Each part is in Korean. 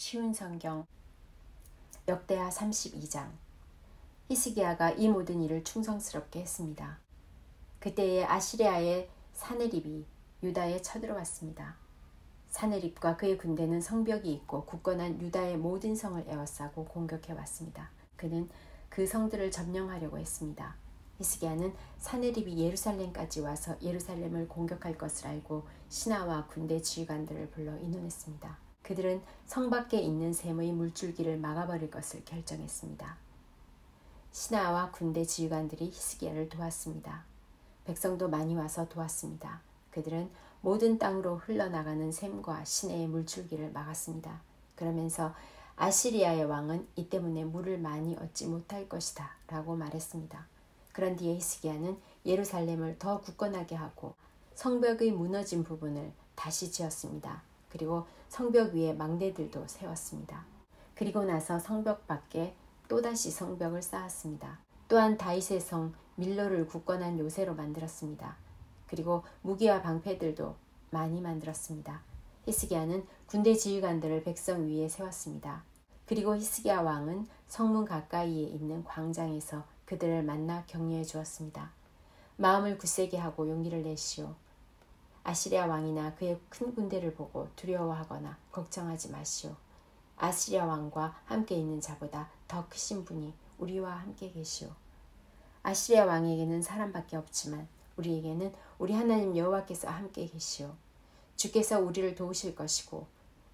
쉬운 성경 역대하 32장. 히스기야가 이 모든 일을 충성스럽게 했습니다. 그때에 아시리아의 사네립이 유다에 쳐들어왔습니다. 사네립과 그의 군대는 성벽이 있고 굳건한 유다의 모든 성을 에워싸고 공격해왔습니다. 그는 그 성들을 점령하려고 했습니다. 히스기야는 사네립이 예루살렘까지 와서 예루살렘을 공격할 것을 알고 신하와 군대 지휘관들을 불러 의논했습니다. 그들은 성 밖에 있는 샘의 물줄기를 막아버릴 것을 결정했습니다. 신하와 군대 지휘관들이 히스기야를 도왔습니다. 백성도 많이 와서 도왔습니다. 그들은 모든 땅으로 흘러나가는 샘과 시내의 물줄기를 막았습니다. 그러면서 아시리아의 왕은 이 때문에 물을 많이 얻지 못할 것이다 라고 말했습니다. 그런 뒤에 히스기야는 예루살렘을 더 굳건하게 하고 성벽의 무너진 부분을 다시 지었습니다. 그리고 성벽 위에 망대들도 세웠습니다. 그리고 나서 성벽 밖에 또다시 성벽을 쌓았습니다. 또한 다윗의 성 밀로를 굳건한 요새로 만들었습니다. 그리고 무기와 방패들도 많이 만들었습니다. 히스기야는 군대 지휘관들을 백성 위에 세웠습니다. 그리고 히스기야 왕은 성문 가까이에 있는 광장에서 그들을 만나 격려해 주었습니다. 마음을 굳세게 하고 용기를 내시오. 아시리아 왕이나 그의 큰 군대를 보고 두려워하거나 걱정하지 마시오. 아시리아 왕과 함께 있는 자보다 더 크신 분이 우리와 함께 계시오. 아시리아 왕에게는 사람밖에 없지만 우리에게는 우리 하나님 여호와께서 함께 계시오. 주께서 우리를 도우실 것이고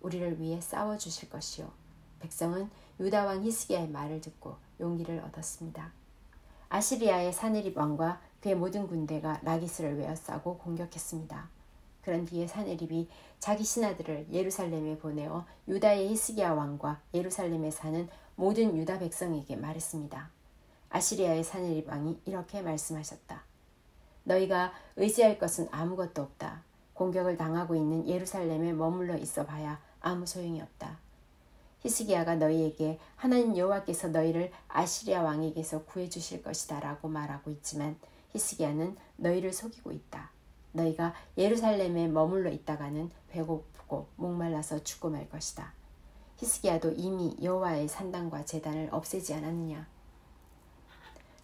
우리를 위해 싸워주실 것이오. 백성은 유다 왕 히스기야의 말을 듣고 용기를 얻었습니다. 아시리아의 사네립 왕과 그의 모든 군대가 라기스를 외워싸고 공격했습니다. 그런 뒤에 사네립이 자기 신하들을 예루살렘에 보내어 유다의 히스기야 왕과 예루살렘에 사는 모든 유다 백성에게 말했습니다. 아시리아의 사네립 왕이 이렇게 말씀하셨다. 너희가 의지할 것은 아무것도 없다. 공격을 당하고 있는 예루살렘에 머물러 있어 봐야 아무 소용이 없다. 히스기야가 너희에게 하나님 여호와께서 너희를 아시리아 왕에게서 구해주실 것이다 라고 말하고 있지만 히스기야는 너희를 속이고 있다. 너희가 예루살렘에 머물러 있다가는 배고프고 목말라서 죽고 말 것이다. 히스기야도 이미 여호와의 산당과 제단을 없애지 않았느냐.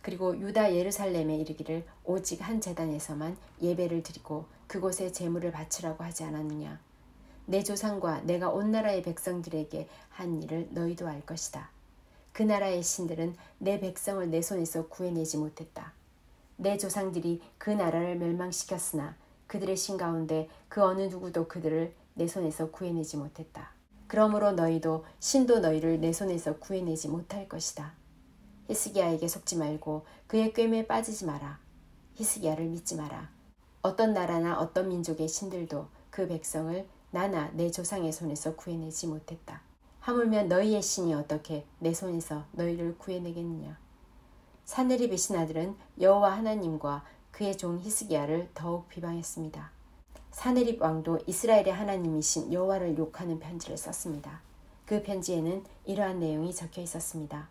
그리고 유다 예루살렘에 이르기를 오직 한 제단에서만 예배를 드리고 그곳에 제물을 바치라고 하지 않았느냐. 내 조상과 내가 온 나라의 백성들에게 한 일을 너희도 알 것이다. 그 나라의 신들은 내 백성을 내 손에서 구해내지 못했다. 내 조상들이 그 나라를 멸망시켰으나 그들의 신 가운데 그 어느 누구도 그들을 내 손에서 구해내지 못했다. 그러므로 너희도 신도 너희를 내 손에서 구해내지 못할 것이다. 히스기야에게 속지 말고 그의 꾀에 빠지지 마라. 히스기야를 믿지 마라. 어떤 나라나 어떤 민족의 신들도 그 백성을 나나 내 조상의 손에서 구해내지 못했다. 하물며 너희의 신이 어떻게 내 손에서 너희를 구해내겠느냐. 사네립의 신하들은 여호와 하나님과 그의 종 히스기야를 더욱 비방했습니다. 사네립 왕도 이스라엘의 하나님이신 여호와를 욕하는 편지를 썼습니다. 그 편지에는 이러한 내용이 적혀 있었습니다.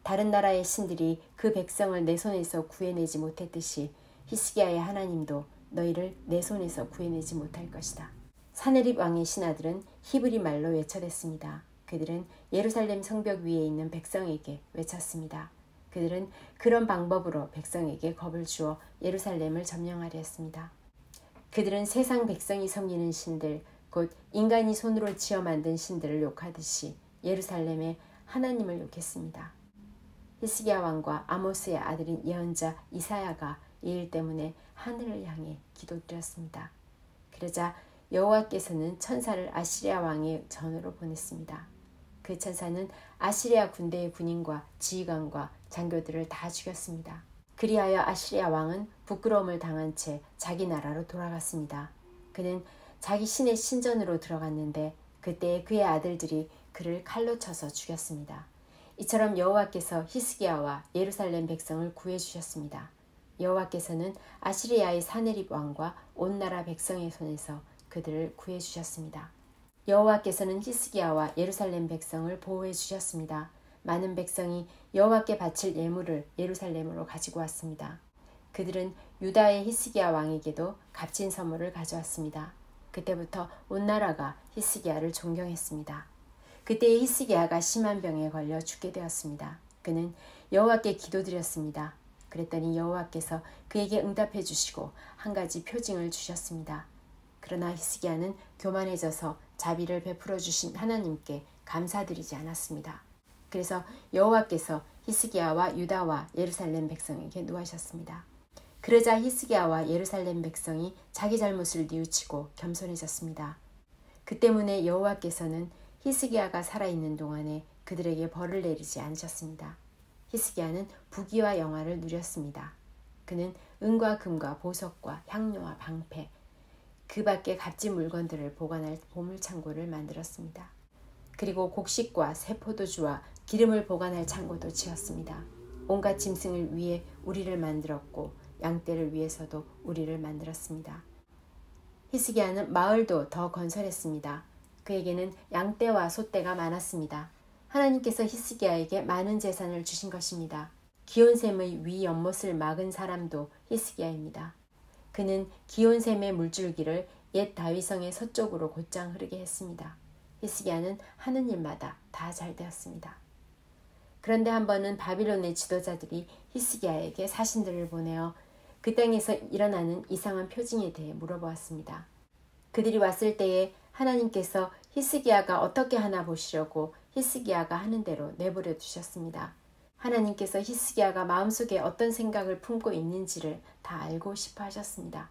다른 나라의 신들이 그 백성을 내 손에서 구해내지 못했듯이 히스기야의 하나님도 너희를 내 손에서 구해내지 못할 것이다. 사네립 왕의 신하들은 히브리 말로 외쳐댔습니다. 그들은 예루살렘 성벽 위에 있는 백성에게 외쳤습니다. 그들은 그런 방법으로 백성에게 겁을 주어 예루살렘을 점령하려 했습니다. 그들은 세상 백성이 섬기는 신들, 곧 인간이 손으로 지어 만든 신들을 욕하듯이 예루살렘의 하나님을 욕했습니다. 히스기야 왕과 아모스의 아들인 예언자 이사야가 이 일 때문에 하늘을 향해 기도드렸습니다. 그러자 여호와께서는 천사를 아시리아 왕의 전으로 보냈습니다. 그 천사는 아시리아 군대의 군인과 지휘관과 장교들을 다 죽였습니다. 그리하여 아시리아 왕은 부끄러움을 당한 채 자기 나라로 돌아갔습니다. 그는 자기 신의 신전으로 들어갔는데 그때 그의 아들들이 그를 칼로 쳐서 죽였습니다. 이처럼 여호와께서 히스기야와 예루살렘 백성을 구해주셨습니다. 여호와께서는 아시리아의 사네립 왕과 온 나라 백성의 손에서 그들을 구해주셨습니다. 여호와께서는 히스기야와 예루살렘 백성을 보호해 주셨습니다. 많은 백성이 여호와께 바칠 예물을 예루살렘으로 가지고 왔습니다. 그들은 유다의 히스기야 왕에게도 값진 선물을 가져왔습니다. 그때부터 온 나라가 히스기야를 존경했습니다. 그때 히스기야가 심한 병에 걸려 죽게 되었습니다. 그는 여호와께 기도드렸습니다. 그랬더니 여호와께서 그에게 응답해 주시고 한 가지 표징을 주셨습니다. 그러나 히스기야는 교만해져서 자비를 베풀어 주신 하나님께 감사드리지 않았습니다. 그래서 여호와께서 히스기야와 유다와 예루살렘 백성에게 노하셨습니다. 그러자 히스기야와 예루살렘 백성이 자기 잘못을 뉘우치고 겸손해졌습니다. 그 때문에 여호와께서는 히스기야가 살아있는 동안에 그들에게 벌을 내리지 않으셨습니다. 히스기야는 부귀와 영화를 누렸습니다. 그는 은과 금과 보석과 향료와 방패, 그 밖에 값진 물건들을 보관할 보물창고를 만들었습니다. 그리고 곡식과 새 포도주와 기름을 보관할 창고도 지었습니다. 온갖 짐승을 위해 우리를 만들었고 양떼를 위해서도 우리를 만들었습니다. 히스기야는 마을도 더 건설했습니다. 그에게는 양떼와 소떼가 많았습니다. 하나님께서 히스기야에게 많은 재산을 주신 것입니다. 기온샘의 위 연못을 막은 사람도 히스기야입니다. 그는 기온샘의 물줄기를 옛 다윗성의 서쪽으로 곧장 흐르게 했습니다. 히스기야는 하는 일마다 다 잘 되었습니다. 그런데 한 번은 바빌론의 지도자들이 히스기야에게 사신들을 보내어 그 땅에서 일어나는 이상한 표징에 대해 물어보았습니다. 그들이 왔을 때에 하나님께서 히스기야가 어떻게 하나 보시려고 히스기야가 하는 대로 내버려 두셨습니다. 하나님께서 히스기야가 마음속에 어떤 생각을 품고 있는지를 다 알고 싶어 하셨습니다.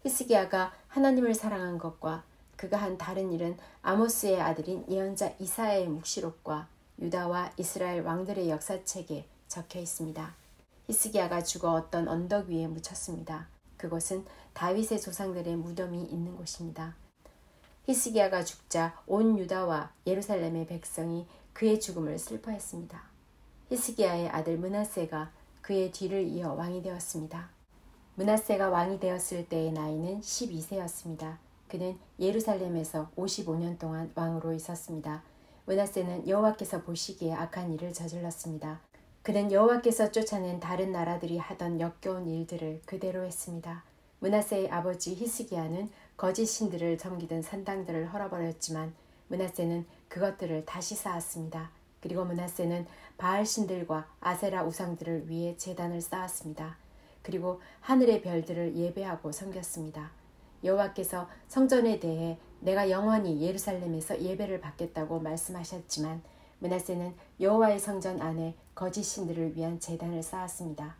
히스기야가 하나님을 사랑한 것과 그가 한 다른 일은 아모스의 아들인 예언자 이사야의 묵시록과 유다와 이스라엘 왕들의 역사책에 적혀 있습니다. 히스기야가 죽어 어떤 언덕 위에 묻혔습니다. 그곳은 다윗의 조상들의 무덤이 있는 곳입니다. 히스기야가 죽자 온 유다와 예루살렘의 백성이 그의 죽음을 슬퍼했습니다. 히스기야의 아들 므낫세가 그의 뒤를 이어 왕이 되었습니다. 므낫세가 왕이 되었을 때의 나이는 12세였습니다. 그는 예루살렘에서 55년 동안 왕으로 있었습니다. 므낫세는 여호와께서 보시기에 악한 일을 저질렀습니다. 그는 여호와께서 쫓아낸 다른 나라들이 하던 역겨운 일들을 그대로 했습니다. 므낫세의 아버지 히스기야는 거짓 신들을 섬기던 산당들을 헐어버렸지만 므낫세는 그것들을 다시 쌓았습니다. 그리고 므낫세는 바알 신들과 아세라 우상들을 위해 제단을 쌓았습니다. 그리고 하늘의 별들을 예배하고 섬겼습니다. 여호와께서 성전에 대해 내가 영원히 예루살렘에서 예배를 받겠다고 말씀하셨지만 므낫세는 여호와의 성전 안에 거짓 신들을 위한 제단을 쌓았습니다.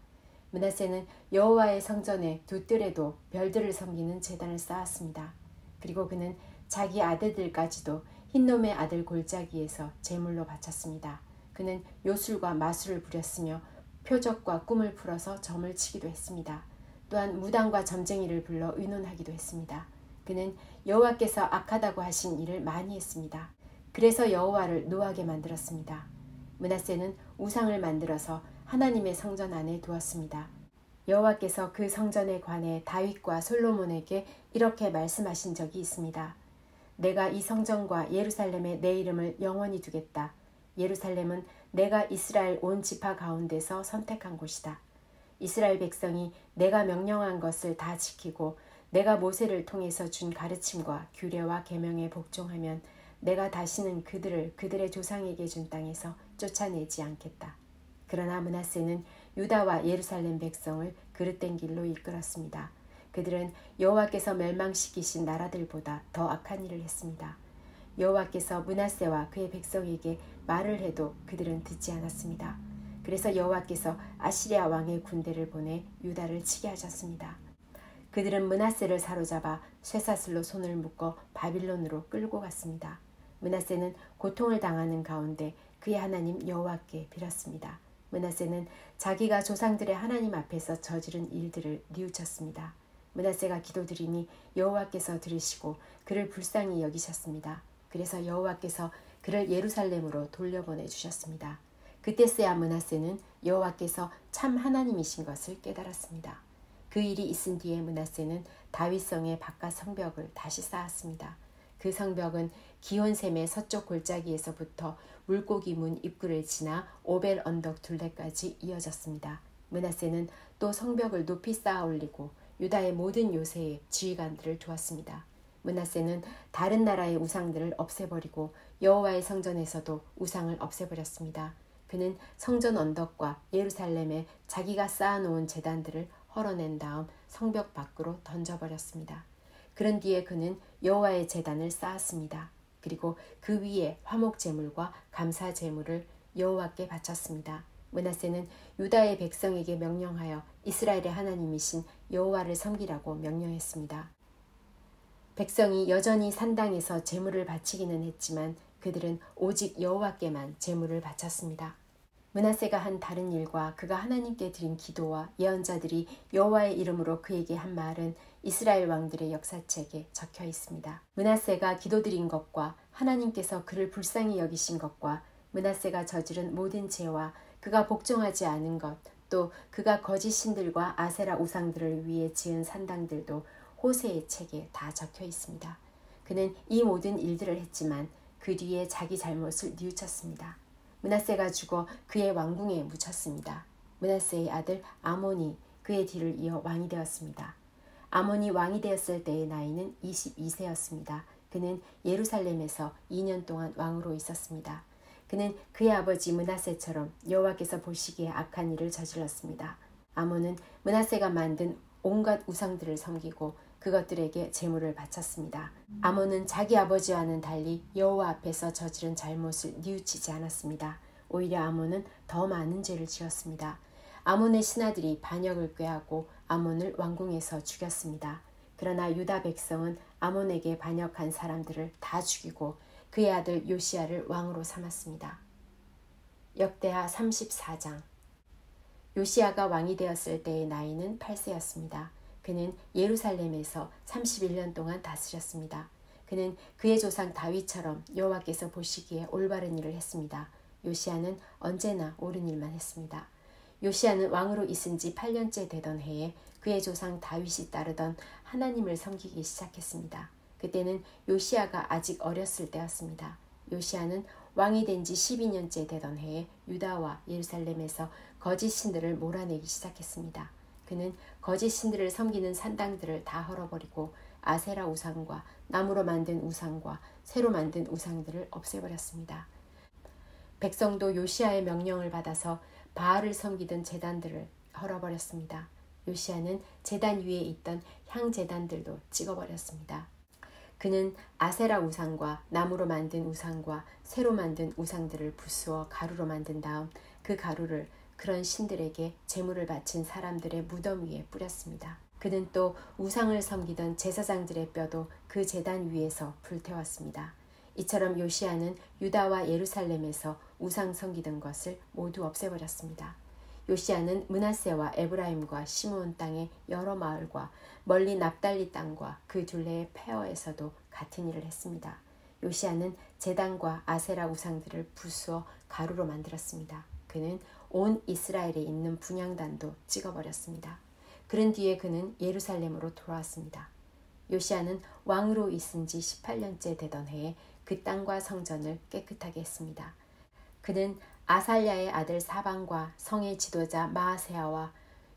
므낫세는 여호와의 성전의 두 뜰에도 별들을 섬기는 제단을 쌓았습니다. 그리고 그는 자기 아들들까지도 흰놈의 아들 골짜기에서 제물로 바쳤습니다. 그는 요술과 마술을 부렸으며 표적과 꿈을 풀어서 점을 치기도 했습니다. 또한 무당과 점쟁이를 불러 의논하기도 했습니다. 그는 여호와께서 악하다고 하신 일을 많이 했습니다. 그래서 여호와를 노하게 만들었습니다. 므낫세는 우상을 만들어서 하나님의 성전 안에 두었습니다. 여호와께서 그 성전에 관해 다윗과 솔로몬에게 이렇게 말씀하신 적이 있습니다. 내가 이 성전과 예루살렘에 내 이름을 영원히 두겠다. 예루살렘은 내가 이스라엘 온 지파 가운데서 선택한 곳이다. 이스라엘 백성이 내가 명령한 것을 다 지키고 내가 모세를 통해서 준 가르침과 규례와 계명에 복종하면 내가 다시는 그들을 그들의 조상에게 준 땅에서 쫓아내지 않겠다. 그러나 므낫세는 유다와 예루살렘 백성을 그릇된 길로 이끌었습니다. 그들은 여호와께서 멸망시키신 나라들보다 더 악한 일을 했습니다. 여호와께서 므낫세와 그의 백성에게 말을 해도 그들은 듣지 않았습니다. 그래서 여호와께서 아시리아 왕의 군대를 보내 유다를 치게 하셨습니다. 그들은 므낫세를 사로잡아 쇠사슬로 손을 묶어 바빌론으로 끌고 갔습니다. 므낫세는 고통을 당하는 가운데 그의 하나님 여호와께 빌었습니다. 므낫세는 자기가 조상들의 하나님 앞에서 저지른 일들을 뉘우쳤습니다. 므낫세가 기도드리니 여호와께서 들으시고 그를 불쌍히 여기셨습니다. 그래서 여호와께서 그를 예루살렘으로 돌려보내 주셨습니다. 그때서야 므낫세는 여호와께서 참 하나님이신 것을 깨달았습니다. 그 일이 있은 뒤에 므낫세는 다윗성의 바깥 성벽을 다시 쌓았습니다. 그 성벽은 기온샘의 서쪽 골짜기에서부터 물고기 문 입구를 지나 오벨 언덕 둘레까지 이어졌습니다. 므낫세는 또 성벽을 높이 쌓아 올리고 유다의 모든 요새에 지휘관들을 두었습니다. 므낫세는 다른 나라의 우상들을 없애버리고 여호와의 성전에서도 우상을 없애버렸습니다. 그는 성전 언덕과 예루살렘에 자기가 쌓아놓은 제단들을 헐어낸 다음 성벽 밖으로 던져버렸습니다. 그런 뒤에 그는 여호와의 제단을 쌓았습니다. 그리고 그 위에 화목 제물과 감사 제물을 여호와께 바쳤습니다. 므낫세는 유다의 백성에게 명령하여 이스라엘의 하나님이신 여호와를 섬기라고 명령했습니다. 백성이 여전히 산당에서 제물을 바치기는 했지만 그들은 오직 여호와께만 제물을 바쳤습니다. 므낫세가 한 다른 일과 그가 하나님께 드린 기도와 예언자들이 여호와의 이름으로 그에게 한 말은 이스라엘 왕들의 역사책에 적혀 있습니다. 므낫세가 기도드린 것과 하나님께서 그를 불쌍히 여기신 것과 므낫세가 저지른 모든 죄와 그가 복종하지 않은 것, 또 그가 거짓 신들과 아세라 우상들을 위해 지은 산당들도 호세의 책에 다 적혀 있습니다. 그는 이 모든 일들을 했지만 그 뒤에 자기 잘못을 뉘우쳤습니다. 므낫세가 죽어 그의 왕궁에 묻혔습니다. 므낫세의 아들 아몬이 그의 뒤를 이어 왕이 되었습니다. 아몬이 왕이 되었을 때의 나이는 22세였습니다. 그는 예루살렘에서 2년 동안 왕으로 있었습니다. 그는 그의 아버지 므낫세처럼 여호와께서 보시기에 악한 일을 저질렀습니다. 아몬은 므낫세가 만든 온갖 우상들을 섬기고 그것들에게 제물을 바쳤습니다. 아몬은 자기 아버지와는 달리 여호와 앞에서 저지른 잘못을 뉘우치지 않았습니다. 오히려 아몬은 더 많은 죄를 지었습니다. 아몬의 신하들이 반역을 꾀하고 아몬을 왕궁에서 죽였습니다. 그러나 유다 백성은 아몬에게 반역한 사람들을 다 죽이고 그의 아들 요시야를 왕으로 삼았습니다. 역대하 34장. 요시야가 왕이 되었을 때의 나이는 8세였습니다. 그는 예루살렘에서 31년 동안 다스렸습니다. 그는 그의 조상 다윗처럼 여호와께서 보시기에 올바른 일을 했습니다. 요시야는 언제나 옳은 일만 했습니다. 요시야는 왕으로 있은 지 8년째 되던 해에 그의 조상 다윗이 따르던 하나님을 섬기기 시작했습니다. 그때는 요시야가 아직 어렸을 때였습니다. 요시야는 왕이 된 지 12년째 되던 해에 유다와 예루살렘에서 거짓 신들을 몰아내기 시작했습니다. 그는 거짓 신들을 섬기는 산당들을 다 헐어버리고 아세라 우상과 나무로 만든 우상과 새로 만든 우상들을 없애버렸습니다. 백성도 요시야의 명령을 받아서 바알을 섬기던 제단들을 헐어버렸습니다. 요시야는 제단 위에 있던 향 제단들도 찍어버렸습니다. 그는 아세라 우상과 나무로 만든 우상과 새로 만든 우상들을 부수어 가루로 만든 다음 그 가루를 그런 신들에게 제물을 바친 사람들의 무덤 위에 뿌렸습니다. 그는 또 우상을 섬기던 제사장들의 뼈도 그 제단 위에서 불태웠습니다. 이처럼 요시야는 유다와 예루살렘에서 우상 섬기던 것을 모두 없애버렸습니다. 요시야는 므낫세와 에브라임과 시므온 땅의 여러 마을과 멀리 납달리 땅과 그 둘레의 페어에서도 같은 일을 했습니다. 요시야는 제단과 아세라 우상들을 부수어 가루로 만들었습니다. 그는 온 이스라엘에 있는 분향단도 찍어버렸습니다. 그런 뒤에 그는 예루살렘으로 돌아왔습니다. 요시야는 왕으로 있은 지 18년째 되던 해에 그 땅과 성전을 깨끗하게 했습니다. 그는 아살랴의 아들 사방과 성의 지도자 마아세야와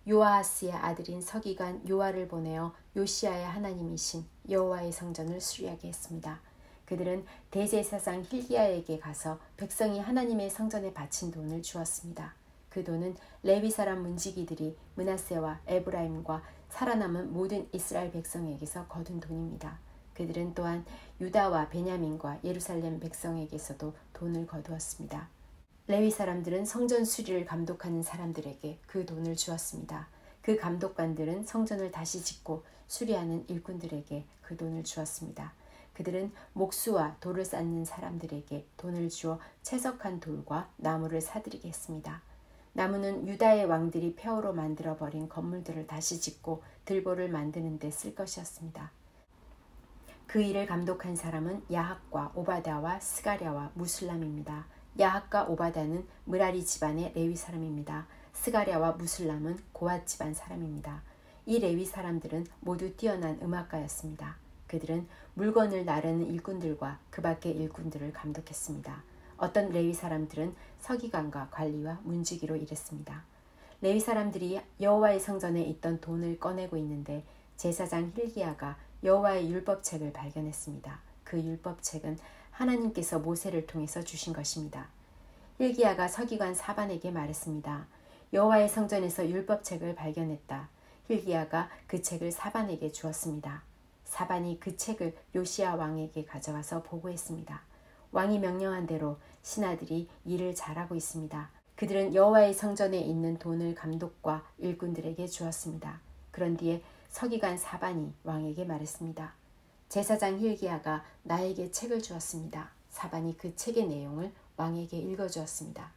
요아하스의 아들인 서기관 요아를 보내어 요시야의 하나님이신 여호와의 성전을 수리하게 했습니다. 그들은 대제사장 hil기야에게 가서 백성이 하나님의 성전에 바친 돈을 주었습니다. 그 돈은 레위 사람 문지기들이 므낫세와 에브라임과 살아남은 모든 이스라엘 백성에게서 거둔 돈입니다. 그들은 또한 유다와 베냐민과 예루살렘 백성에게서도 돈을 거두었습니다. 레위 사람들은 성전 수리를 감독하는 사람들에게 그 돈을 주었습니다. 그 감독관들은 성전을 다시 짓고 수리하는 일꾼들에게 그 돈을 주었습니다. 그들은 목수와 돌을 쌓는 사람들에게 돈을 주어 채석한 돌과 나무를 사들이게 했습니다. 나무는 유다의 왕들이 폐허로 만들어버린 건물들을 다시 짓고 들보를 만드는 데 쓸 것이었습니다. 그 일을 감독한 사람은 야학과 오바다와 스가랴와 무술람입니다. 야학과 오바다는 므라리 집안의 레위 사람입니다. 스가랴와 무술람은 고앗 집안 사람입니다. 이 레위 사람들은 모두 뛰어난 음악가였습니다. 그들은 물건을 나르는 일꾼들과 그 밖의 일꾼들을 감독했습니다. 어떤 레위 사람들은 서기관과 관리와 문지기로 일했습니다. 레위 사람들이 여호와의 성전에 있던 돈을 꺼내고 있는데 제사장 hil기야가 여호와의 율법책을 발견했습니다. 그 율법책은 하나님께서 모세를 통해서 주신 것입니다. hil기야가 서기관 사반에게 말했습니다. 여호와의 성전에서 율법책을 발견했다. hil기야가 그 책을 사반에게 주었습니다. 사반이 그 책을 요시야 왕에게 가져와서 보고했습니다. 왕이 명령한 대로 신하들이 일을 잘하고 있습니다. 그들은 여호와의 성전에 있는 돈을 감독과 일꾼들에게 주었습니다. 그런 뒤에 서기관 사반이 왕에게 말했습니다. 제사장 hil기야가 나에게 책을 주었습니다. 사반이 그 책의 내용을 왕에게 읽어주었습니다.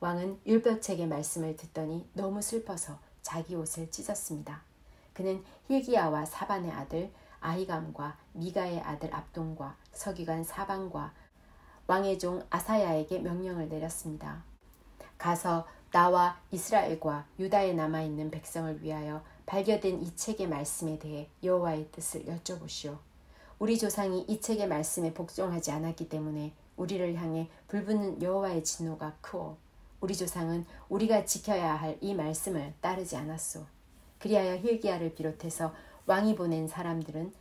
왕은 율법책의 말씀을 듣더니 너무 슬퍼서 자기 옷을 찢었습니다. 그는 hil기야와 사반의 아들 아히감과 미가의 아들 압돈과 서기관 사반과 왕의 종 아사야에게 명령을 내렸습니다. 가서 나와 이스라엘과 유다에 남아있는 백성을 위하여 발견된 이 책의 말씀에 대해 여호와의 뜻을 여쭤보시오. 우리 조상이 이 책의 말씀에 복종하지 않았기 때문에 우리를 향해 불붙는 여호와의 진노가 크오. 우리 조상은 우리가 지켜야 할 이 말씀을 따르지 않았소. 그리하여 hil기야를 비롯해서 왕이 보낸 사람들은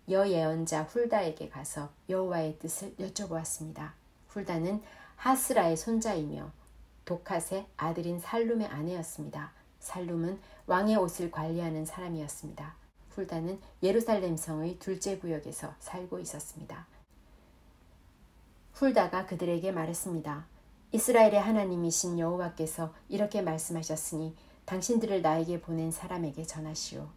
여예언자 훌다에게 가서 여호와의 뜻을 여쭤보았습니다. 훌다는 하스라의 손자이며 도캇의 아들인 살룸의 아내였습니다. 살룸은 왕의 옷을 관리하는 사람이었습니다. 훌다는 예루살렘 성의 둘째 구역에서 살고 있었습니다. 훌다가 그들에게 말했습니다. 이스라엘의 하나님이신 여호와께서 이렇게 말씀하셨으니 당신들을 나에게 보낸 사람에게 전하시오.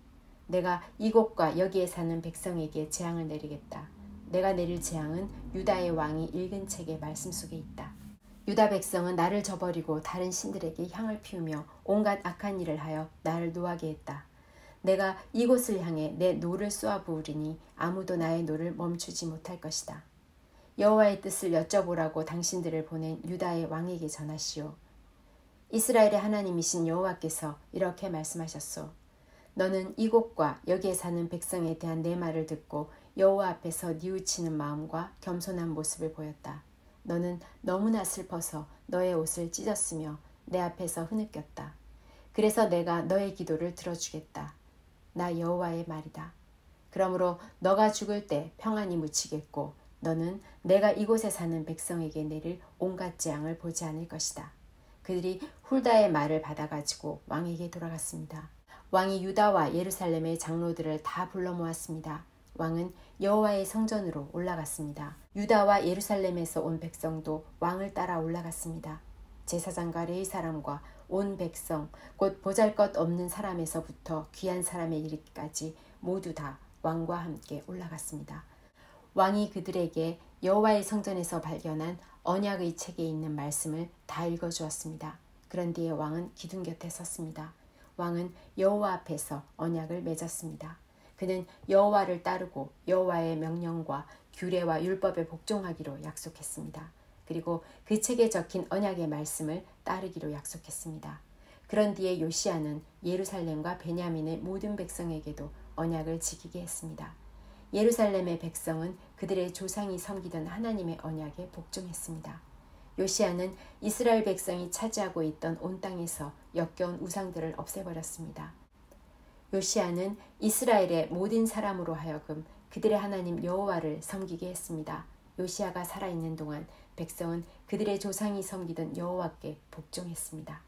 내가 이곳과 여기에 사는 백성에게 재앙을 내리겠다. 내가 내릴 재앙은 유다의 왕이 읽은 책의 말씀 속에 있다. 유다 백성은 나를 저버리고 다른 신들에게 향을 피우며 온갖 악한 일을 하여 나를 노하게 했다. 내가 이곳을 향해 내 노를 쏘아 부으리니 아무도 나의 노를 멈추지 못할 것이다. 여호와의 뜻을 여쭤보라고 당신들을 보낸 유다의 왕에게 전하시오. 이스라엘의 하나님이신 여호와께서 이렇게 말씀하셨소. 너는 이곳과 여기에 사는 백성에 대한 내 말을 듣고 여호와 앞에서 뉘우치는 마음과 겸손한 모습을 보였다. 너는 너무나 슬퍼서 너의 옷을 찢었으며 내 앞에서 흐느꼈다. 그래서 내가 너의 기도를 들어주겠다. 나 여호와의 말이다. 그러므로 너가 죽을 때 평안히 묻히겠고 너는 내가 이곳에 사는 백성에게 내릴 온갖 재앙을 보지 않을 것이다. 그들이 훌다의 말을 받아가지고 왕에게 돌아갔습니다. 왕이 유다와 예루살렘의 장로들을 다 불러 모았습니다. 왕은 여호와의 성전으로 올라갔습니다. 유다와 예루살렘에서 온 백성도 왕을 따라 올라갔습니다. 제사장과 레위 사람과 온 백성, 곧 보잘것없는 사람에서부터 귀한 사람에 이르기까지 모두 다 왕과 함께 올라갔습니다. 왕이 그들에게 여호와의 성전에서 발견한 언약의 책에 있는 말씀을 다 읽어주었습니다. 그런 뒤에 왕은 기둥 곁에 섰습니다. 왕은 여호와 앞에서 언약을 맺었습니다. 그는 여호와를 따르고 여호와의 명령과 규례와 율법에 복종하기로 약속했습니다. 그리고 그 책에 적힌 언약의 말씀을 따르기로 약속했습니다. 그런 뒤에 요시야는 예루살렘과 베냐민의 모든 백성에게도 언약을 지키게 했습니다. 예루살렘의 백성은 그들의 조상이 섬기던 하나님의 언약에 복종했습니다. 요시야는 이스라엘 백성이 차지하고 있던 온 땅에서 역겨운 우상들을 없애버렸습니다. 요시야는 이스라엘의 모든 사람으로 하여금 그들의 하나님 여호와를 섬기게 했습니다. 요시야가 살아있는 동안 백성은 그들의 조상이 섬기던 여호와께 복종했습니다.